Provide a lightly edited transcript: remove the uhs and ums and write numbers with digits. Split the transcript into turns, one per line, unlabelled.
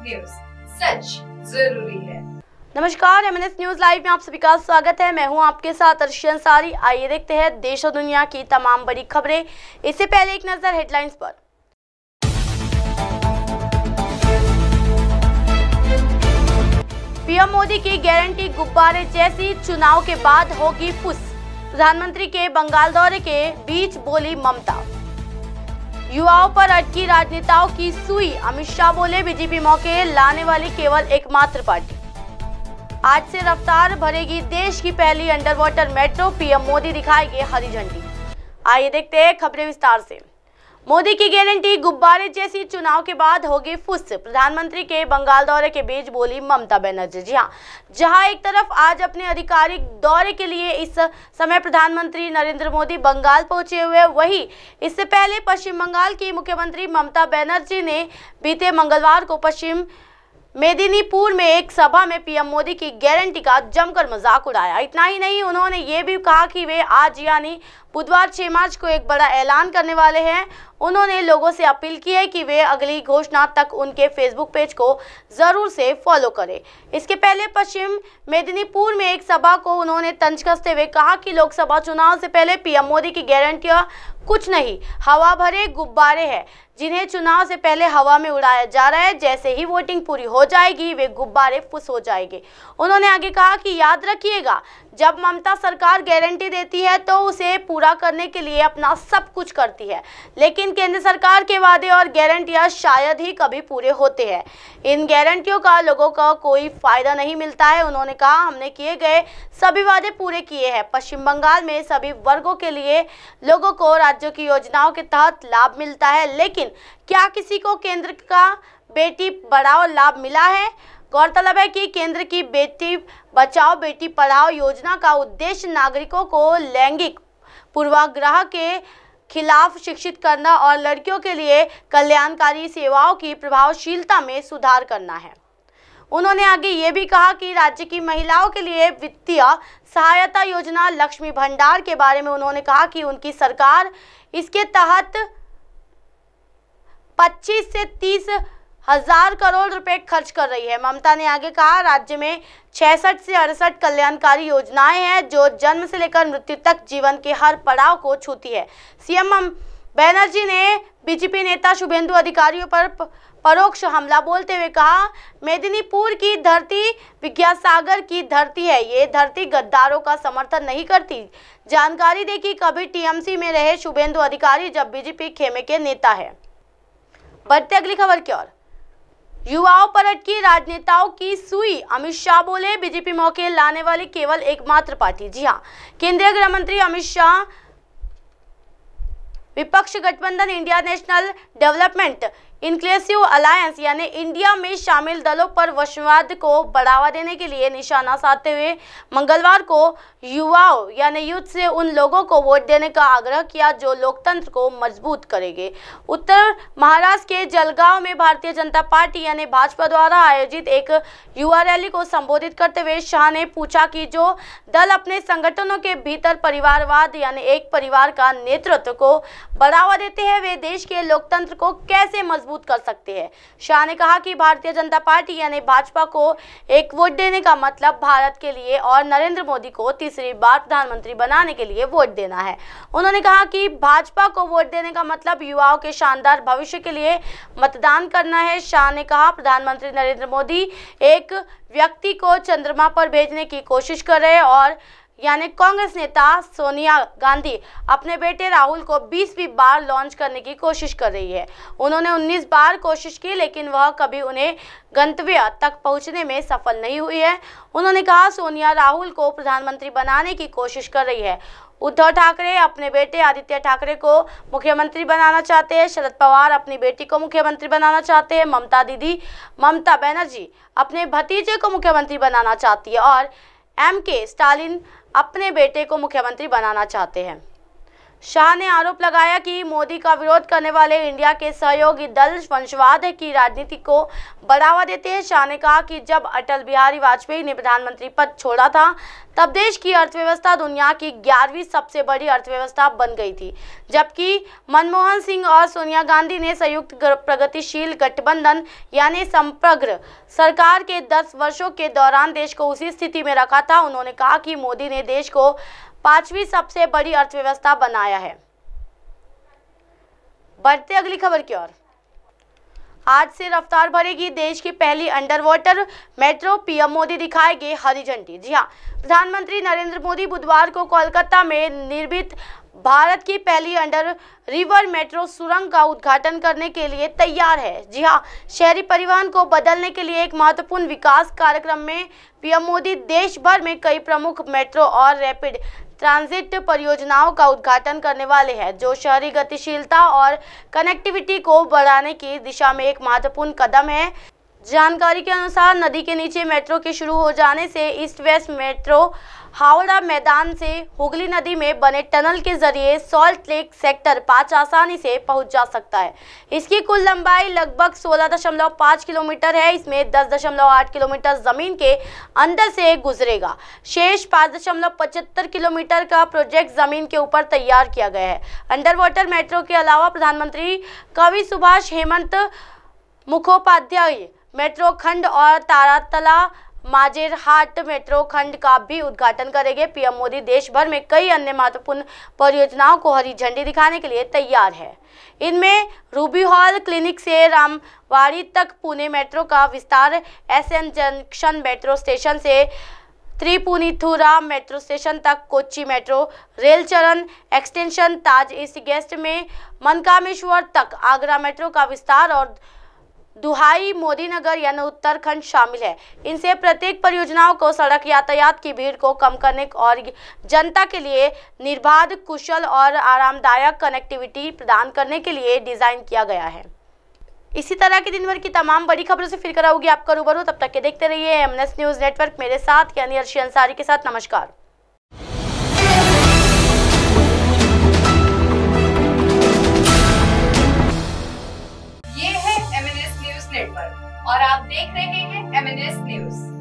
News, सच जरूरी है।
नमस्कार, MNS न्यूज लाइव में आप सभी का स्वागत है। मैं हूं आपके साथ अर्शी अंसारी। आइए देखते हैं देश और दुनिया की तमाम बड़ी खबरें। इससे पहले एक नजर हेडलाइंस पर। पीएम मोदी की गारंटी गुब्बारे जैसी, चुनाव के बाद होगी फुस। प्रधानमंत्री के बंगाल दौरे के बीच बोली ममता। युवाओं पर अटकी राजनेताओं की सुई, अमित शाह बोले बीजेपी मौके लाने वाली केवल एकमात्र पार्टी। आज से रफ्तार भरेगी देश की पहली under water metro, PM Modi दिखाएंगे हरी झंडी। आइए देखते हैं खबरें विस्तार से। मोदी की गारंटी गुब्बारे जैसी, चुनाव के बाद होगी फुस। प्रधानमंत्री के बंगाल दौरे के बीच बोली ममता बनर्जी। जी हां, जहां एक तरफ आज अपने आधिकारिक दौरे के लिए इस समय प्रधानमंत्री नरेंद्र मोदी बंगाल पहुंचे हुए, वहीं इससे पहले पश्चिम बंगाल की मुख्यमंत्री ममता बनर्जी ने बीते मंगलवार को पश्चिम मेदिनीपुर में एक सभा में पीएम मोदी की गारंटी का जमकर मजाक उड़ाया। इतना ही नहीं, उन्होंने ये भी कहा कि वे आज यानी बुधवार 6 मार्च को एक बड़ा ऐलान करने वाले हैं। उन्होंने लोगों से अपील की है कि वे अगली घोषणा तक उनके फेसबुक पेज को जरूर से फॉलो करें। इसके पहले पश्चिम मेदिनीपुर में एक सभा को उन्होंने तंज कसते हुए कहा कि लोकसभा चुनाव से पहले पीएम मोदी की गारंटियां कुछ नहीं, हवा भरे गुब्बारे हैं जिन्हें चुनाव से पहले हवा में उड़ाया जा रहा है। जैसे ही वोटिंग पूरी हो जाएगी वे गुब्बारे फुस हो जाएंगे। उन्होंने आगे कहा कि याद रखिएगा, जब ममता सरकार गारंटी देती है तो उसे पूरा करने के लिए अपना सब कुछ करती है, लेकिन केंद्र सरकार के वादे और गारंटियां शायद ही कभी पूरे होते हैं। इन गारंटियों का लोगों का कोई फायदा नहीं मिलता है। उन्होंने कहा, हमने किए गए सभी वादे पूरे किए हैं। पश्चिम बंगाल में सभी वर्गों के लिए लोगों को राज्यों की योजनाओं के तहत लाभ मिलता है, लेकिन क्या किसी को केंद्र का बेटी बढ़ाओ लाभ मिला है? गौरतलब है कि केंद्र की बेटी बचाओ बेटी पढ़ाओ योजना का उद्देश्य नागरिकों को लैंगिक पूर्वाग्रह के खिलाफ शिक्षित करना और लड़कियों के लिए कल्याणकारी सेवाओं की प्रभावशीलता में सुधार करना है। उन्होंने आगे ये भी कहा कि राज्य की महिलाओं के लिए वित्तीय सहायता योजना लक्ष्मी भंडार के बारे में उन्होंने कहा कि उनकी सरकार इसके तहत 25 से 30 हजार करोड़ रुपए खर्च कर रही है। ममता ने आगे कहा, राज्य में 66 से 68 कल्याणकारी योजनाएं हैं जो जन्म से लेकर मृत्यु तक जीवन के हर पड़ाव को छूती है। सीएम बनर्जी ने बीजेपी नेता शुभेंदु अधिकारियों पर परोक्ष हमला बोलते हुए कहा, मेदिनीपुर की धरती विद्यासागर की धरती है, ये धरती गद्दारों का समर्थन नहीं करती। जानकारी दे कि कभी टीएमसी में रहे शुभेंदु अधिकारी जब बीजेपी खेमे के नेता है। बढ़ते अगली खबर की ओर। युवाओं पर अटकी राजनेताओं की सुई, अमित शाह बोले बीजेपी मौके लाने वाली केवल एकमात्र पार्टी। जी हां, केंद्रीय गृह मंत्री अमित शाह विपक्ष गठबंधन India national development inclusive alliance यानी इंडिया में शामिल दलों पर वंशवाद को बढ़ावा देने के लिए निशाना साधते हुए मंगलवार को युवाओं यानी यूथ से उन लोगों को वोट देने का आग्रह किया जो लोकतंत्र को मजबूत करेंगे। उत्तर महाराष्ट्र के जलगांव में भारतीय जनता पार्टी यानी भाजपा द्वारा आयोजित एक युवा रैली को संबोधित करते हुए शाह ने पूछा कि जो दल अपने संगठनों के भीतर परिवारवाद यानी एक परिवार का नेतृत्व को बढ़ावा देते हैं, वे देश के लोकतंत्र को कैसे मजबूत कर सकते हैं। शाह ने कहा कि भारतीय जनता पार्टी यानी भाजपा को एक वोट देने का मतलब भारत के लिए और नरेंद्र मोदी को तीसरी बार प्रधानमंत्री बनाने के लिए वोट देना है। उन्होंने कहा कि भाजपा को वोट देने का मतलब युवाओं के शानदार भविष्य के लिए मतदान करना है। शाह ने कहा, प्रधानमंत्री नरेंद्र मोदी एक व्यक्ति को चंद्रमा पर भेजने की कोशिश कर रहे हैं और यानी कांग्रेस नेता सोनिया गांधी अपने बेटे राहुल को 20वीं बार लॉन्च करने की कोशिश कर रही है। उन्होंने 19 बार कोशिश की, लेकिन वह कभी उन्हें गंतव्य तक पहुंचने में सफल नहीं हुई है। उन्होंने कहा, सोनिया राहुल को प्रधानमंत्री बनाने की कोशिश कर रही है। उद्धव ठाकरे अपने बेटे आदित्य ठाकरे को मुख्यमंत्री बनाना चाहते हैं। शरद पवार अपनी बेटी को मुख्यमंत्री बनाना चाहते हैं। ममता बनर्जी अपने भतीजे को मुख्यमंत्री बनाना चाहती है और MK स्टालिन अपने बेटे को मुख्यमंत्री बनाना चाहते हैं। शाह ने आरोप लगाया कि मोदी का विरोध करने वाले इंडिया के सहयोगी दल वंशवाद की राजनीति को बढ़ावा देते हैं। शाह ने कहा कि जब अटल बिहारी वाजपेयी ने प्रधानमंत्री पद छोड़ा था तब देश की अर्थव्यवस्था दुनिया की 11वीं सबसे बड़ी अर्थव्यवस्था बन गई थी, जबकि मनमोहन सिंह और सोनिया गांधी ने संयुक्त प्रगतिशील गठबंधन यानी समप्रग्र सरकार के 10 वर्षों के दौरान देश को उसी स्थिति में रखा था। उन्होंने कहा कि मोदी ने देश को 5वीं सबसे बड़ी अर्थव्यवस्था बनाया है। बढ़ते अगली खबर की ओर। आज से रफ्तार भरेगी देश की पहली under water metro, PM Modi दिखाएंगे हरी झंडी। जी हां, प्रधानमंत्री नरेंद्र मोदी बुधवार को कोलकाता में निर्मित भारत की पहली अंडर रिवर मेट्रो सुरंग का उद्घाटन करने के लिए तैयार है। जी हां, शहरी परिवहन को बदलने के लिए एक महत्वपूर्ण विकास कार्यक्रम में पीएम मोदी देश भर में कई प्रमुख मेट्रो और रैपिड ट्रांजिट परियोजनाओं का उद्घाटन करने वाले हैं, जो शहरी गतिशीलता और कनेक्टिविटी को बढ़ाने की दिशा में एक महत्वपूर्ण कदम है। जानकारी के अनुसार नदी के नीचे मेट्रो के शुरू हो जाने से ईस्ट वेस्ट मेट्रो हावड़ा मैदान से हुगली नदी में बने टनल के जरिए सॉल्ट लेक सेक्टर 5 आसानी से पहुंच जा सकता है। इसकी कुल लंबाई लगभग 16.5 किलोमीटर है। इसमें 10.8 किलोमीटर जमीन के अंदर से गुजरेगा। शेष 5.75 किलोमीटर का प्रोजेक्ट जमीन के ऊपर तैयार किया गया है। अंडर वाटर मेट्रो के अलावा प्रधानमंत्री कवि सुभाष हेमंत मुखोपाध्याय मेट्रो खंड और तारातला माजेरहाट मेट्रो खंड का भी उद्घाटन करेंगे। पीएम मोदी देश भर में कई अन्य महत्वपूर्ण परियोजनाओं को हरी झंडी दिखाने के लिए तैयार है। इनमें रूबी हॉल क्लिनिक से रामवाड़ी तक पुणे मेट्रो का विस्तार, एसएन जंक्शन मेट्रो स्टेशन से त्रिपुनिथुरा मेट्रो स्टेशन तक कोच्चि मेट्रो रेल चरण एक्सटेंशन, ताज ईस्ट गेस्ट में मनकामेश्वर तक आगरा मेट्रो का विस्तार और दुहाई मोदी नगर यानी उत्तराखंड शामिल है। इनसे प्रत्येक परियोजनाओं को सड़क यातायात की भीड़ को कम करने और जनता के लिए निर्बाध, कुशल और आरामदायक कनेक्टिविटी प्रदान करने के लिए डिजाइन किया गया है। इसी तरह की दिन भर की तमाम बड़ी खबरों से फिर कराऊंगी आपका रूबरू। तब तक के देखते रहिए एमएनएस न्यूज नेटवर्क। मेरे साथ यानी अर्शी अंसारी के साथ नमस्कार।
और आप देख रहे हैं एमएनएस न्यूज।